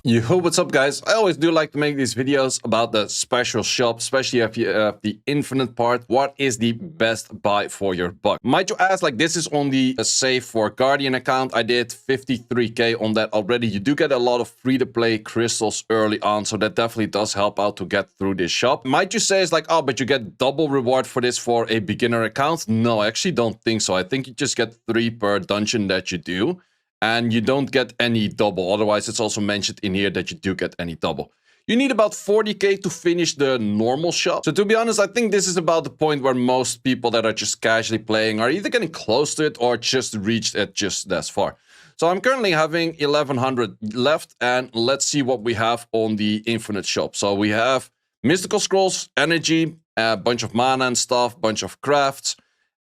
Yo, what's up guys? I always do like to make these videos about the special shop, especially if you have the infinite part. What is the best buy for your buck? Might you ask, like this is on the save for Guardian account. I did 53k on that already. You do get a lot of free-to-play crystals early on, so that definitely does help out to get through this shop. Might you say it's like, oh, but you get double reward for this for a beginner account? No, I actually don't think so. I think you just get 3 per dungeon that you do. And you don't get any double. Otherwise, it's also mentioned in here that you do get any double. You need about 40k to finish the normal shop. So to be honest, I think this is about the point where most people that are just casually playing are either getting close to it or just reached it just as far. So I'm currently having 1100 left, and let's see what we have on the infinite shop. So we have mystical scrolls, energy, a bunch of mana and stuff, bunch of crafts.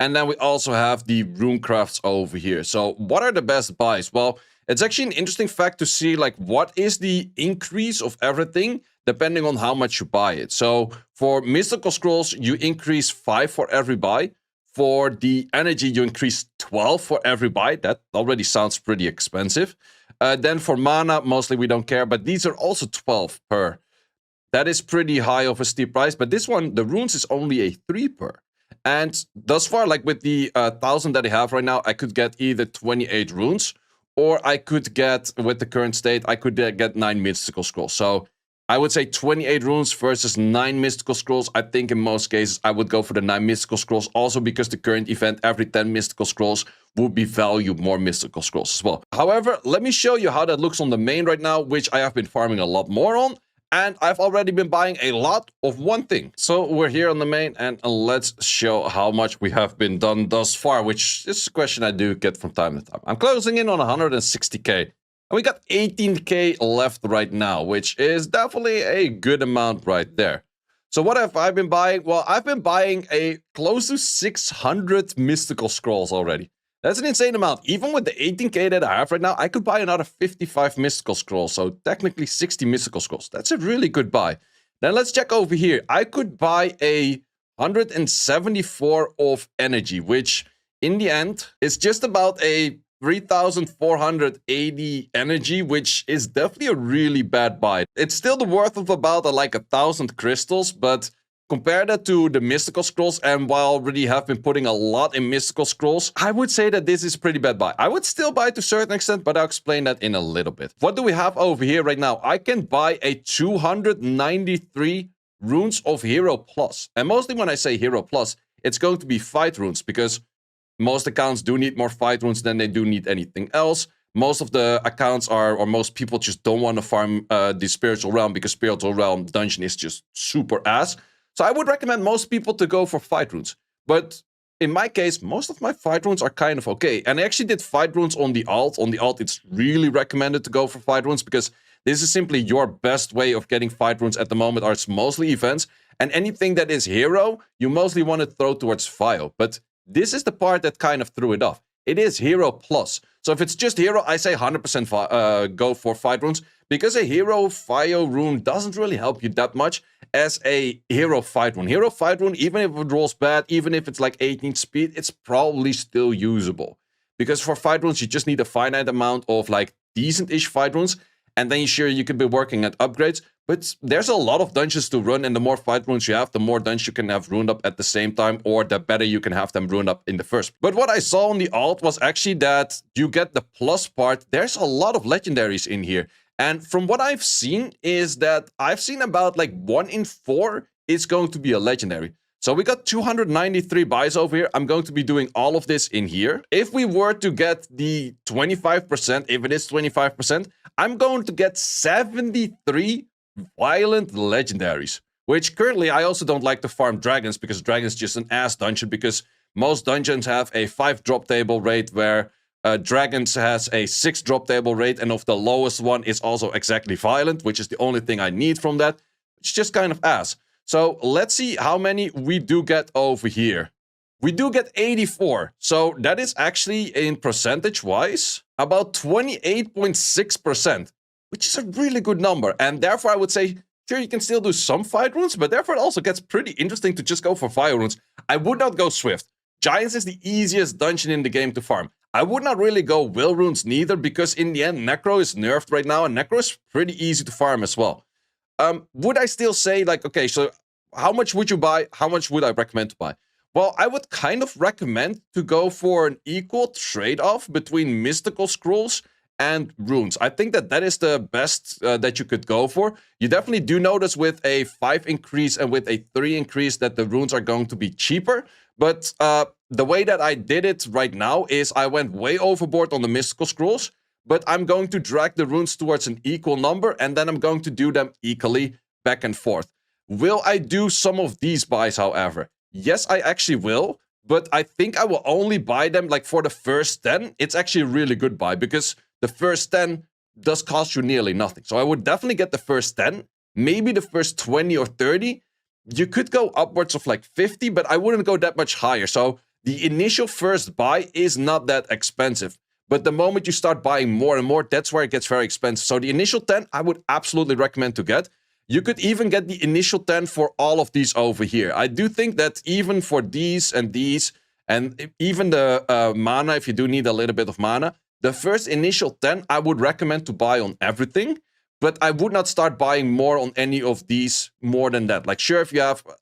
And then we also have the rune crafts over here. So what are the best buys? Well, it's actually an interesting fact to see like what is the increase of everything depending on how much you buy it. So for mystical scrolls, you increase 5 for every buy. For the energy, you increase 12 for every buy. That already sounds pretty expensive. Then for mana, mostly we don't care, but these are also 12 per. That is pretty high of a steep price, but this one, the runes is only a 3 per. And thus far, like with the 1000 that I have right now, I could get either 28 runes, or I could get, with the current state, I could get 9 mystical scrolls. So I would say 28 runes versus 9 mystical scrolls. I think in most cases, I would go for the 9 mystical scrolls, also because the current event, every 10 mystical scrolls would be valued more mystical scrolls as well. However, let me show you how that looks on the main right now, which I have been farming a lot more on. And I've already been buying a lot of one thing. So we're here on the main, and let's show how much we have been done thus far, which is a question I do get from time to time. I'm closing in on 160k. And we got 18k left right now, which is definitely a good amount right there. So what have I been buying? Well, I've been buying a close to 600 mystical scrolls already. That's an insane amount. Even with the 18k that I have right now, I could buy another 55 mystical scrolls. So technically 60 mystical scrolls. That's a really good buy. Then let's check over here. I could buy a 174 of energy, which in the end is just about a 3,480 energy, which is definitely a really bad buy. It's still the worth of about like 1,000 crystals, but compare that to the mystical scrolls, and while I already have been putting a lot in mystical scrolls, I would say that this is pretty bad buy. I would still buy it to a certain extent, but I'll explain that in a little bit. What do we have over here right now? I can buy a 293 runes of Hero Plus. And mostly when I say Hero Plus, it's going to be fight runes, because most accounts do need more fight runes than they do need anything else. Most of the accounts are, or most people just don't want to farm the Spiritual Realm, because Spiritual Realm dungeon is just super ass. So I would recommend most people to go for fight runes. But in my case, most of my fight runes are kind of okay. And I actually did fight runes on the alt. On the alt, it's really recommended to go for fight runes, because this is simply your best way of getting fight runes at the moment, or it's mostly events. And anything that is hero, you mostly want to throw towards Fio. But this is the part that kind of threw it off. It is Hero Plus. So if it's just Hero, I say 100% go for fight runes, because a Hero Fio rune doesn't really help you that much as a Hero fight rune. Hero fight rune, even if it rolls bad, even if it's like 18 speed, it's probably still usable. Because for fight runes, you just need a finite amount of like decent-ish fight runes, and then sure, you could be working at upgrades. But there's a lot of dungeons to run, and the more fight runes you have, the more dungeons you can have runed up at the same time, or the better you can have them runed up in the first. But what I saw on the alt was actually that you get the plus part. There's a lot of legendaries in here. And from what I've seen is that I've seen about like 1 in 4 is going to be a legendary. So we got 293 buys over here. I'm going to be doing all of this in here. If we were to get the 25%, if it is 25%, I'm going to get 73 violent legendaries, which currently I also don't like to farm dragons, because dragons just an ass dungeon, because most dungeons have a 5 drop table rate, where dragons has a 6 drop table rate, and of the lowest one is also exactly violent, which is the only thing I need from that. It's just kind of ass. So let's see how many we do get over here. We do get 84. So that is actually, in percentage wise, about 28.6%. which is a really good number. And therefore, I would say, sure, you can still do some fight runes, but therefore it also gets pretty interesting to just go for fire runes. I would not go Swift. Giants is the easiest dungeon in the game to farm. I would not really go will runes neither, because in the end, Necro is nerfed right now, and Necro is pretty easy to farm as well. Would I still say, like, okay, so how much would you buy? How much would I recommend to buy? Well, I would kind of recommend to go for an equal trade-off between mystical scrolls and runes. I think that that is the best that you could go for. You definitely do notice with a 5 increase and with a 3 increase that the runes are going to be cheaper. But the way that I did it right now is I went way overboard on the mystical scrolls, but I'm going to drag the runes towards an equal number, and then I'm going to do them equally back and forth. Will I do some of these buys, however? Yes, I actually will, but I think I will only buy them like for the first 10. It's actually a really good buy, because the first 10 does cost you nearly nothing. So I would definitely get the first 10, maybe the first 20 or 30. You could go upwards of like 50, but I wouldn't go that much higher. So the initial first buy is not that expensive. But the moment you start buying more and more, that's where it gets very expensive. So the initial 10, I would absolutely recommend to get. You could even get the initial 10 for all of these over here. I do think that even for these, and even the mana, if you do need a little bit of mana, the first initial 10, I would recommend to buy on everything. But I would not start buying more on any of these more than that. Like, sure,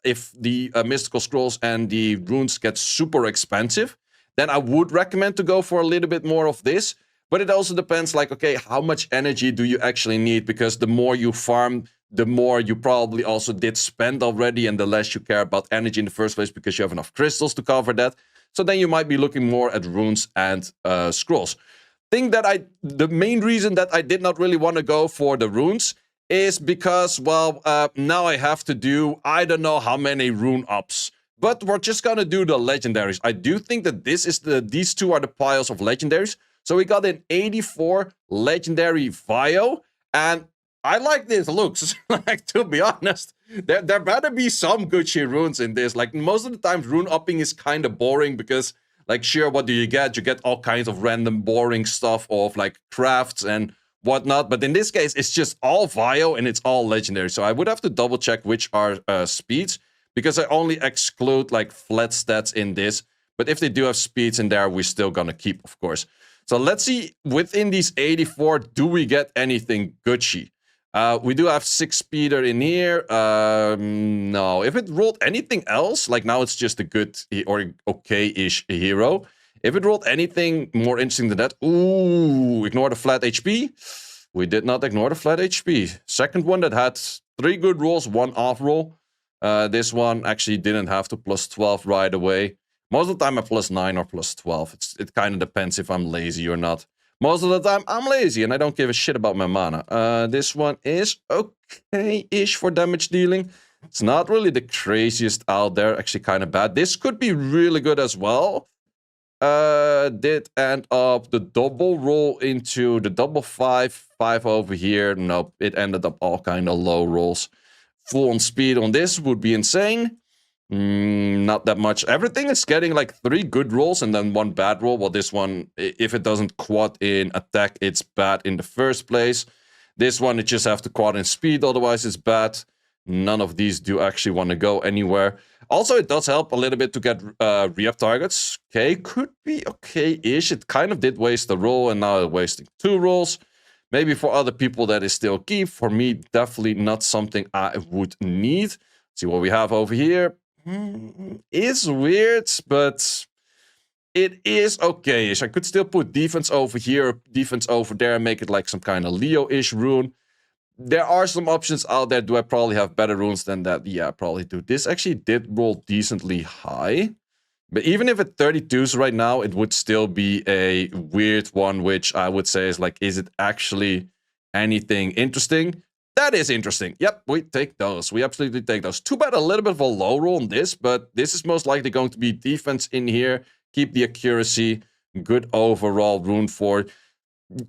if the mystical scrolls and the runes get super expensive, then I would recommend to go for a little bit more of this. But it also depends, like, okay, how much energy do you actually need? Because the more you farm, the more you probably also did spend already, and the less you care about energy in the first place, because you have enough crystals to cover that. So then you might be looking more at runes and scrolls. The main reason that I did not really want to go for the runes is because, well, now I have to do, I don't know how many rune ups. But we're just gonna do the legendaries. I do think that these two are the piles of legendaries. So we got an 84 legendary Vio, and I like this looks. Like, to be honest, there better be some good shit runes in this. Like, most of the time, rune upping is kind of boring, because, like, sure, what do you get? You get all kinds of random boring stuff of, like, crafts and whatnot. But in this case, it's just all Vio and it's all legendary. So I would have to double check which are speeds, because I only exclude, like, flat stats in this. But if they do have speeds in there, we're still gonna keep, of course. So let's see, within these 84, do we get anything Gucci? We do have 6-speeder in here. No, if it rolled anything else, like now it's just a good or okay-ish hero. If it rolled anything more interesting than that, ooh, ignore the flat HP. We did not ignore the flat HP. Second one that had 3 good rolls, 1 off roll. This one actually didn't have to plus 12 right away. Most of the time I plus 9 or plus 12. It kind of depends if I'm lazy or not. Most of the time I'm lazy and I don't give a shit about my mana. This one is okay-ish for damage dealing. It's not really the craziest out there. Actually kind of bad. This could be really good as well. Did end up the double roll into the double 5 over here. Nope, it ended up all kind of low rolls. Full on speed on this would be insane. Not that much. Everything is getting like 3 good rolls and then 1 bad roll. Well, this one, if it doesn't quad in attack, it's bad in the first place. This one, it just have to quad in speed, otherwise it's bad. None of these do actually want to go anywhere. Also, it does help a little bit to get re-up targets. Okay, could be okay-ish. It kind of did waste a roll, and now it's wasting 2 rolls. Maybe for other people that is still key. For me, definitely not something I would need. See what we have over here. It's weird, but it is okay-ish. I could still put defense over here, defense over there, and make it like some kind of Leo-ish rune. There are some options out there. Do I probably have better runes than that? Yeah, I probably do. This actually did roll decently high. But even if it 32s right now, it would still be a weird one, which I would say is like, is it actually anything interesting? That is interesting. Yep, we take those. We absolutely take those. Too bad a little bit of a low roll on this, but this is most likely going to be defense in here. Keep the accuracy. Good overall rune for...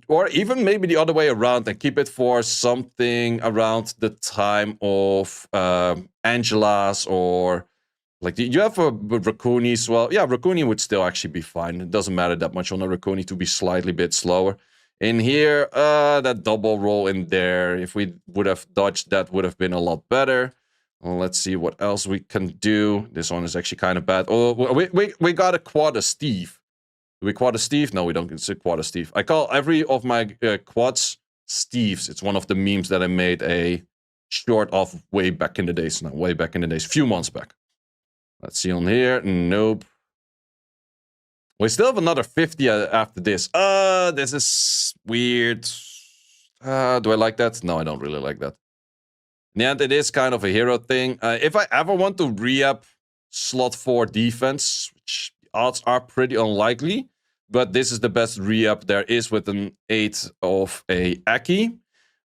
Or even maybe the other way around and keep it for something around the time of Angela's or... Like, you have a Raccoon as well. Yeah, Raccoon would still actually be fine. It doesn't matter that much on a Raccoon to be slightly bit slower. In here, that double roll in there, if we would have dodged that, would have been a lot better. Well, let's see what else we can do. This one is actually kind of bad. Oh, we got a quad of Steve. Do we quad a Steve? No, we don't consider quad a Steve. I call every of my quads Steves. It's one of the memes that I made a short of way back in the days. Now, way back in the days, few months back. Let's see on here. Nope. We still have another 50 after this. This is weird. Do I like that? No, I don't really like that. In the end, it is kind of a hero thing. If I ever want to re-up slot 4 defense, which the odds are pretty unlikely, but this is the best re-up there is with an 8 of a Aki.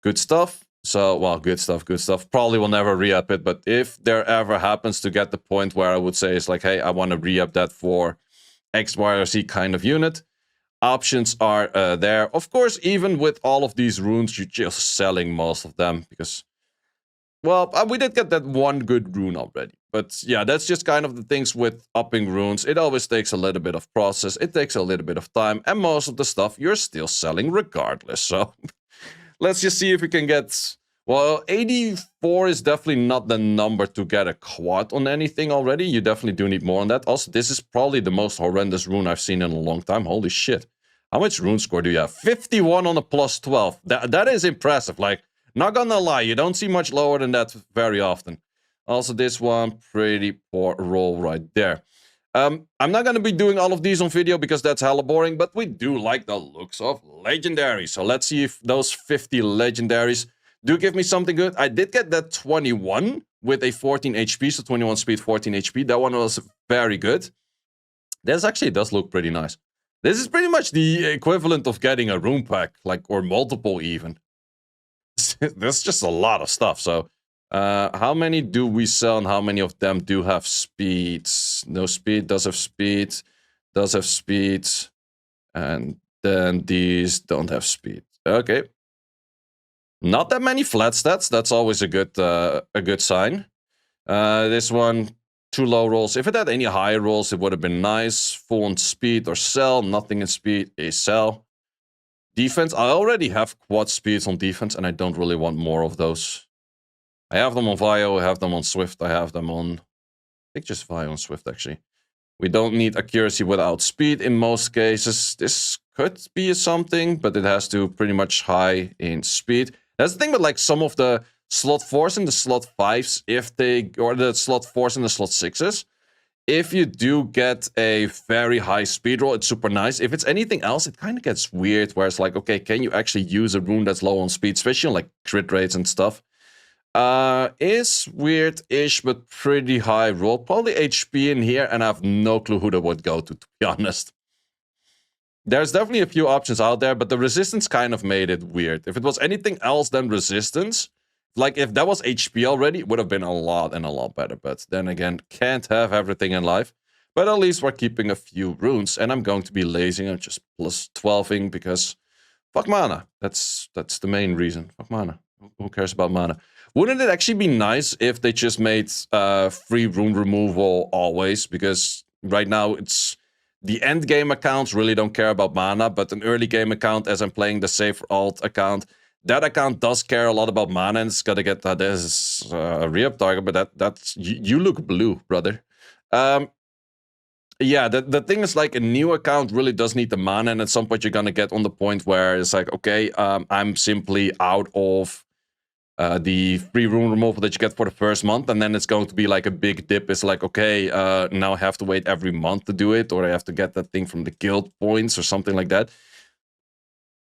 Good stuff. So, well, good stuff, good stuff. Probably will never re-up it, but if there ever happens to get the point where I would say it's like, hey, I want to re-up that for X, Y, or Z kind of unit, options are there. Of course, even with all of these runes, you're just selling most of them because, well, we did get that one good rune already. But yeah, that's just kind of the things with upping runes. It always takes a little bit of process. It takes a little bit of time. And most of the stuff you're still selling regardless. So let's just see if we can get... Well, 84 is definitely not the number to get a quad on anything already. You definitely do need more on that. Also, this is probably the most horrendous rune I've seen in a long time. Holy shit. How much rune score do you have? 51 on a plus 12. That is impressive. Like, not gonna lie, you don't see much lower than that very often. Also, this one, pretty poor roll right there. I'm not gonna be doing all of these on video because that's hella boring, but we do like the looks of legendaries. So let's see if those 50 legendaries do give me something good. I did get that 21 with a 14 HP, so 21 speed, 14 HP. That one was very good. This actually does look pretty nice. This is pretty much the equivalent of getting a rune pack, like, or multiple even. There's just a lot of stuff. So, how many do we sell and how many of them do have speed? No speed, does have speed, does have speed. And then these don't have speed. Okay. Not that many flat stats. That's always a good sign. This one, 2 low rolls. If it had any high rolls, it would have been nice. Full on speed or sell. Nothing in speed, a sell. Defense, I already have quad speeds on defense, and I don't really want more of those. I have them on Vio, I have them on Swift, I have them on... I think just Vio and Swift, actually. We don't need accuracy without speed in most cases. This could be something, but it has to pretty much high in speed. That's the thing with like some of the slot 4s and the slot 5s, if they, or the slot 4s and the slot 6s, if you do get a very high speed roll, it's super nice. If it's anything else, it kind of gets weird, where it's like, okay, can you actually use a rune that's low on speed, especially on like crit rates and stuff? Is weird-ish, but pretty high roll. Probably HP in here, and I have no clue who that would go to be honest. There's definitely a few options out there, but the resistance kind of made it weird. If it was anything else than resistance, like if that was HP already, it would have been a lot and a lot better. But then again, can't have everything in life. But at least we're keeping a few runes, and I'm going to be lazy and just plus 12ing because fuck mana. That's the main reason. Fuck mana. Who cares about mana? Wouldn't it actually be nice if they just made free rune removal always? Because right now it's... The end game accounts really don't care about mana, but an early game account, as I'm playing the safe alt account, that account does care a lot about mana, and it's gotta get that as a re-up target, but that's... You look blue, brother. Yeah, the thing is, like, a new account really does need the mana, and at some point you're gonna get on the point where it's like, okay, I'm simply out of the free rune removal that you get for the first month, and then it's going to be like a big dip. It's like, okay, now I have to wait every month to do it, or I have to get that thing from the guild points or something like that.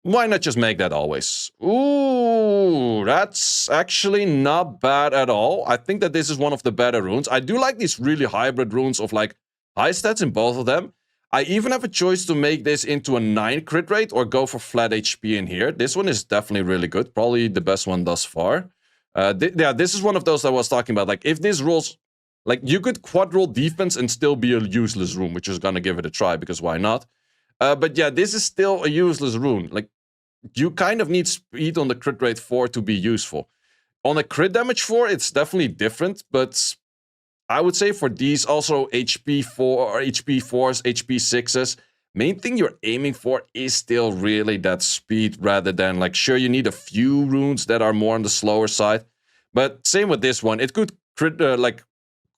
Why not just make that always? Ooh, that's actually not bad at all. I think that this is one of the better runes. I do like these really hybrid runes of like high stats in both of them. I even have a choice to make this into a 9 crit rate or go for flat HP in here. This one is definitely really good. Probably the best one thus far. Yeah, this is one of those I was talking about. Like, if this rolls... Like, you could quad roll defense and still be a useless rune, which is gonna give it a try, because why not? But yeah, this is still a useless rune. Like, you kind of need speed on the crit rate 4 to be useful. On a crit damage 4, it's definitely different, but... I would say for these also HP 4 or HP 4s, HP 6s, main thing you're aiming for is still really that speed rather than like, sure, you need a few runes that are more on the slower side. But same with this one, it could crit, like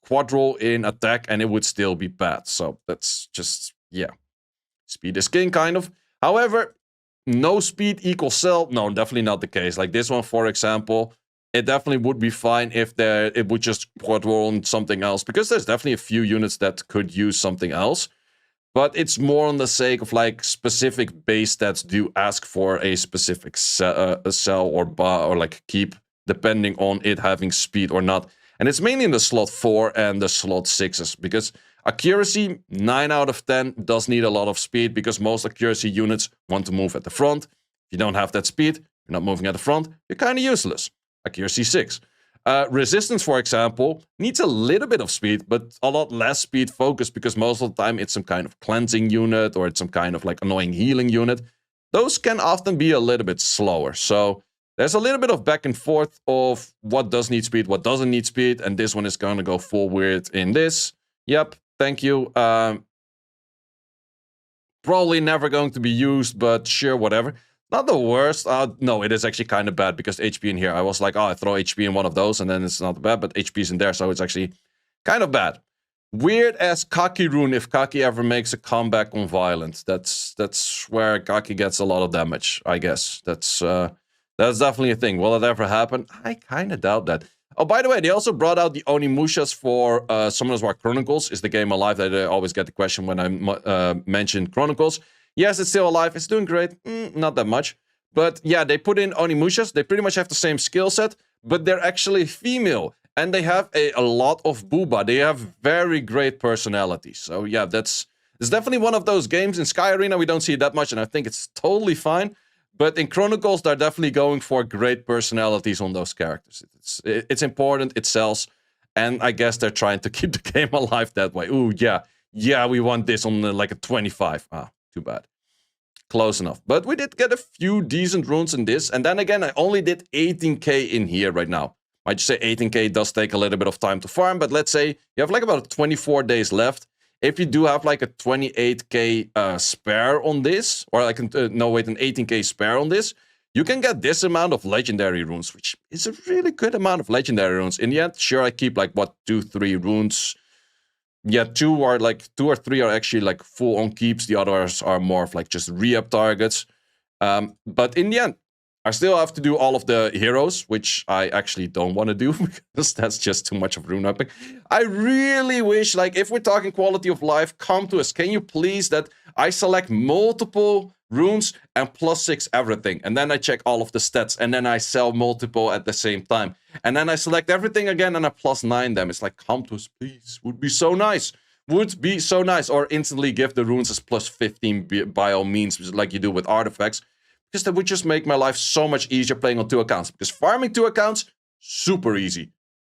quad roll in attack and it would still be bad. So that's just, yeah. speed is king, kind of. However, no speed equals sell. No, definitely not the case. Like this one, for example, it definitely would be fine if it would just put on something else, because there's definitely a few units that could use something else. But it's more on the sake of like specific base stats do ask for a specific sell or buy or like keep, depending on it having speed or not. And it's mainly in the slot 4 and the slot 6s, because accuracy, 9 out of 10, does need a lot of speed, because most accuracy units want to move at the front. If you don't have that speed, you're not moving at the front, you're kind of useless. Accuracy 6. Resistance, for example, needs a little bit of speed, but a lot less speed focus, because most of the time it's some kind of cleansing unit or it's some kind of like annoying healing unit. Those can often be a little bit slower. So there's a little bit of back and forth of what does need speed, what doesn't need speed, and this one is going to go full weird in this. Yep, thank you. Probably never going to be used, but sure, whatever. Not the worst. No, it is actually kind of bad, because HP in here. I was like, oh, I throw HP in one of those, and then it's not bad, but HP's in there, so it's actually kind of bad. Weird as Kaki Rune if Kaki ever makes a comeback on violence. That's where Kaki gets a lot of damage, I guess. That's definitely a thing. Will it ever happen? I kind of doubt that. Oh, by the way, they also brought out the Onimushas for Summoners War Chronicles. Is the game alive? That I always get the question when I mention Chronicles. Yes, it's still alive. It's doing great. Not that much. But yeah, they put in Onimushas. They pretty much have the same skill set, but they're actually female. And they have a lot of booba. They have very great personalities. So yeah, it's definitely one of those games. In Sky Arena, we don't see it that much, and I think it's totally fine. But in Chronicles, they're definitely going for great personalities on those characters. It's important, it sells, and I guess they're trying to keep the game alive that way. Ooh, yeah, we want this on like a 25. Ah, too bad. Close enough. But we did get a few decent runes in this, and then again, I only did 18k in here right now. Might just say 18k does take a little bit of time to farm, but let's say you have like about 24 days left. If you do have like a 28k spare on this, or like an 18k spare on this, you can get this amount of legendary runes, which is a really good amount of legendary runes. In the end, sure, I keep like, what, 2-3 runes. Yeah, 2 or 3 are actually like full on keeps. The others are more of like just re-up targets. But in the end, I still have to do all of the heroes, which I actually don't want to do, because that's just too much of rune upping. I really wish, like, if we're talking quality of life, come to us. Can you please that I select multiple runes and +6 everything, and then I check all of the stats, and then I sell multiple at the same time, and then I select everything again and I +9 them. It's like, come to us, please. Would be so nice. Would be so nice. Or instantly give the runes as +15 by all means, like you do with artifacts. Because that would just make my life so much easier playing on 2 accounts. Because farming 2 accounts, super easy.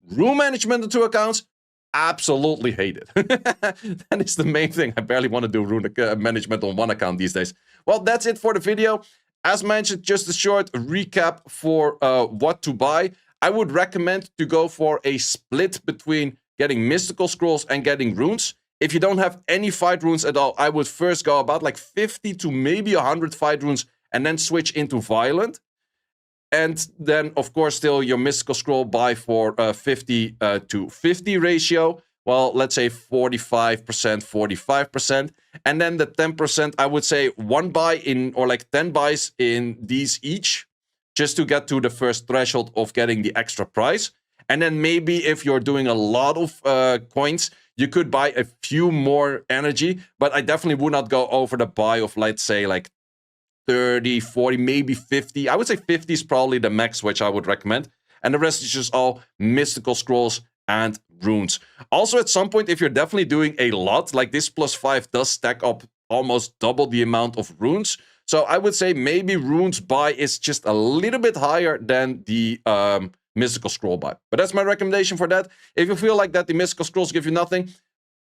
Rune management on 2 accounts, absolutely hate it. That is the main thing. I barely want to do rune management on 1 account these days. Well, that's it for the video. As mentioned, just a short recap for what to buy. I would recommend to go for a split between getting mystical scrolls and getting runes. If you don't have any fight runes at all, I would first go about like 50 to maybe 100 fight runes, and then switch into violent. And then, of course, still your mystical scroll buy for 50 to 50 ratio. Well, let's say 45%, 45%. And then the 10%, I would say 1 buy in, or like 10 buys in these each, just to get to the first threshold of getting the extra price. And then maybe if you're doing a lot of coins, you could buy a few more energy. But I definitely would not go over the buy of, let's say, like 30, 40, maybe 50. I would say 50 is probably the max, which I would recommend. And the rest is just all mystical scrolls and runes. Also, at some point, if you're definitely doing a lot, like this +5 does stack up almost double the amount of runes. So I would say maybe runes buy is just a little bit higher than the mystical scroll buy. But that's my recommendation for that. If you feel like that the mystical scrolls give you nothing,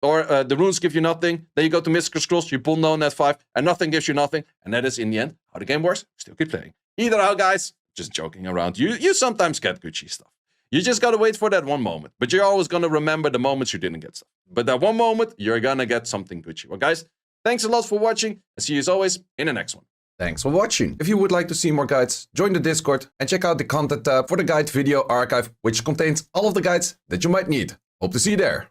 or the runes give you nothing, then you go to mystical scrolls, you pull no net 5, and nothing gives you nothing. And that is, in the end, how the game works. Still keep playing. Either how, guys, just joking around. You sometimes get Gucci stuff. You just gotta wait for that one moment. But you're always gonna remember the moments you didn't get stuff. But that one moment, you're gonna get something Gucci. Well, guys, thanks a lot for watching, and see you as always in the next one. Thanks for watching. If you would like to see more guides, join the Discord and check out the content tab for the guide video archive, which contains all of the guides that you might need. Hope to see you there.